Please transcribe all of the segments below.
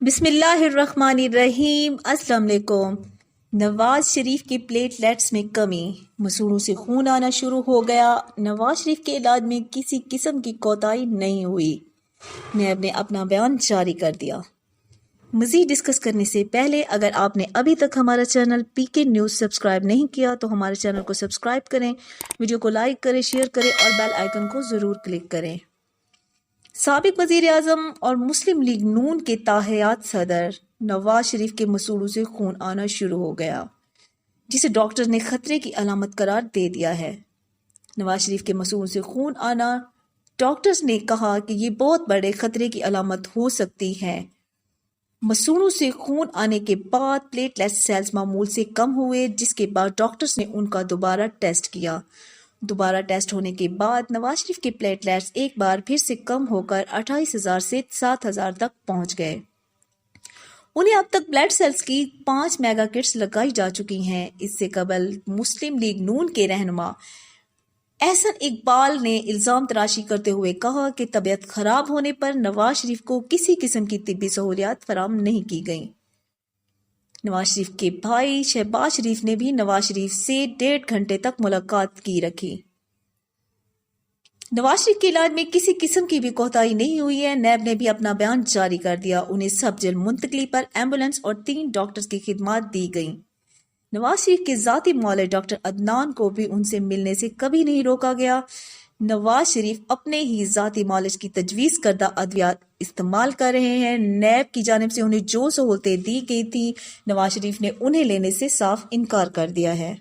بسم اللہ الرحمن الرحیم۔ السلام علیکم۔ نواز شریف کے پلیٹلیٹس میں کمی، مسوڑوں سے خون آنا شروع ہو گیا۔ نواز شریف کے علاج میں کسی قسم کی کوتاہی نہیں ہوئی، نیب نے اپنا بیان جاری کر دیا۔ مزید ڈسکس کرنے سے پہلے اگر آپ نے ابھی تک ہمارا چینل پی کے نیوز سبسکرائب نہیں کیا تو ہمارے چینل کو سبسکرائب کریں، ویڈیو کو لائک کریں، شیئر کریں اور بیل آئیکن کو ضرور کلک کریں۔ سابق وزیر اعظم اور مسلم لیگ نون کے تاحیات صدر نواز شریف کے مسوڑوں سے خون آنا شروع ہو گیا، جسے ڈاکٹر نے خطرے کی علامت قرار دے دیا ہے۔ نواز شریف کے مسوڑوں سے خون آنا، ڈاکٹرز نے کہا کہ یہ بہت بڑے خطرے کی علامت ہو سکتی ہے۔ مسوڑوں سے خون آنے کے بعد پلیٹلیٹ سیلز معمول سے کم ہوئے، جس کے بعد ڈاکٹرز نے ان کا دوبارہ ٹیسٹ کیا۔ دوبارہ ٹیسٹ ہونے کے بعد نواز شریف کے پلیٹلیٹس ایک بار پھر سے کم ہو کر 28,000 سے 7,000 تک پہنچ گئے۔ انہیں اب تک بلڈ سیلز کی 5 میگا کٹس لگائی جا چکی ہیں۔ اس سے قبل مسلم لیگ نون کے رہنما احسن اقبال نے الزام تراشی کرتے ہوئے کہا کہ طبیعت خراب ہونے پر نواز شریف کو کسی قسم کی طبی سہولیات فراہم نہیں کی گئیں۔ نواز شریف کے بھائی شہباز شریف نے بھی نواز شریف سے 1.5 گھنٹے تک ملاقات کی رکھی۔ نواز شریف کے علاج میں کسی قسم کی بھی کوتاہی نہیں ہوئی ہے، نیب نے بھی اپنا بیان جاری کر دیا۔ انہیں سب جیل منتقلی پر ایمبولینس اور 3 ڈاکٹرز کی خدمات دی گئیں۔ نواز شریف کے ذاتی معالج ڈاکٹر عدنان کو بھی ان سے ملنے سے کبھی نہیں روکا گیا۔ نواز شریف اپنے ہی ذاتی معالج کی تجویز کردہ ادویات استعمال کر رہے ہیں۔ نیب کی جانب سے انہیں جو سہولتیں دی گئی تھیں، نواز شریف نے انہیں لینے سے صاف انکار کر دیا ہے۔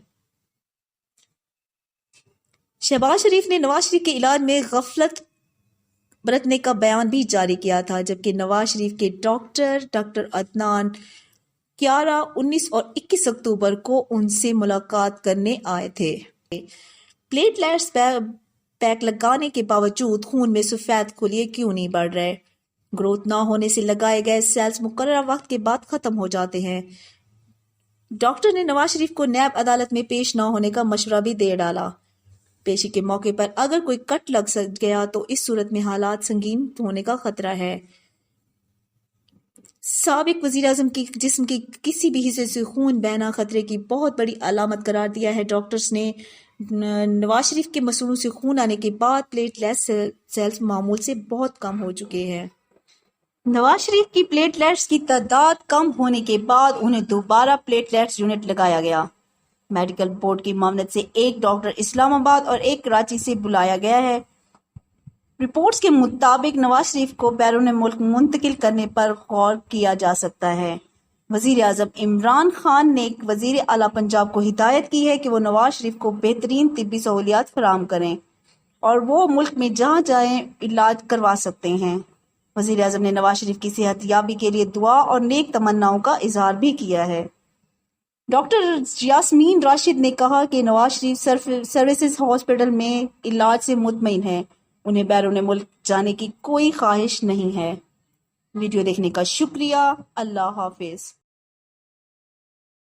شہباز شریف نے نواز شریف کے علاج میں غفلت برتنے کا بیان بھی جاری کیا تھا، جبکہ نواز شریف کے ڈاکٹر عدنان 11، 19 اور 21 اکتوبر کو ان سے ملاقات کرنے آئے تھے۔ پلیٹلیٹس پیک لگانے کے باوجود خون میں سفید خلیے کیوں نہیں بڑھ رہے؟ گروتھ نہ ہونے سے لگائے گئے سیلز مقررہ وقت کے بعد ختم ہو جاتے ہیں۔ ڈاکٹر نے نواز شریف کو نیب عدالت میں پیش نہ ہونے کا مشورہ بھی دے ڈالا۔ پیشی کے موقع پر اگر کوئی کٹ لگ گیا تو اس صورت میں حالات سنگین ہونے کا خطرہ ہے۔ سابق وزیر اعظم کی جسم کے کسی بھی حصے سے خون بہنا خطرے کی بہت بڑی علامت قرار دیا ہے۔ ڈاکٹرز نے نواز شریف کے مسوڑوں سے خون آنے کے بعد پلیٹلیٹ سیلز معمول سے بہت کم ہو چکے ہیں۔ نواز شریف کی پلیٹلیٹس کی تعداد کم ہونے کے بعد انہیں دوبارہ پلیٹلیٹس یونٹ لگایا گیا۔ میڈیکل بورڈ کی معاونت سے ایک ڈاکٹر اسلام آباد اور ایک کراچی سے بلایا گیا ہے۔ رپورٹس کے مطابق نواز شریف کو بیرون ملک منتقل کرنے پر غور کیا جا سکتا ہے۔ وزیر اعظم عمران خان نے وزیر اعلیٰ پنجاب کو ہدایت کی ہے کہ وہ نواز شریف کو بہترین طبی سہولیات فراہم کریں اور وہ ملک میں جہاں جائیں علاج کروا سکتے ہیں۔ وزیر اعظم نے نواز شریف کی صحت یابی کے لیے دعا اور نیک تمناؤں کا اظہار بھی کیا ہے۔ ڈاکٹر یاسمین راشد نے کہا کہ نواز شریف سروسز ہاسپٹل میں علاج سے مطمئن ہیں، انہیں بیرون ملک جانے کی کوئی خواہش نہیں ہے۔ ویڈیو دیکھنے کا شکریہ۔ اللہ حافظ۔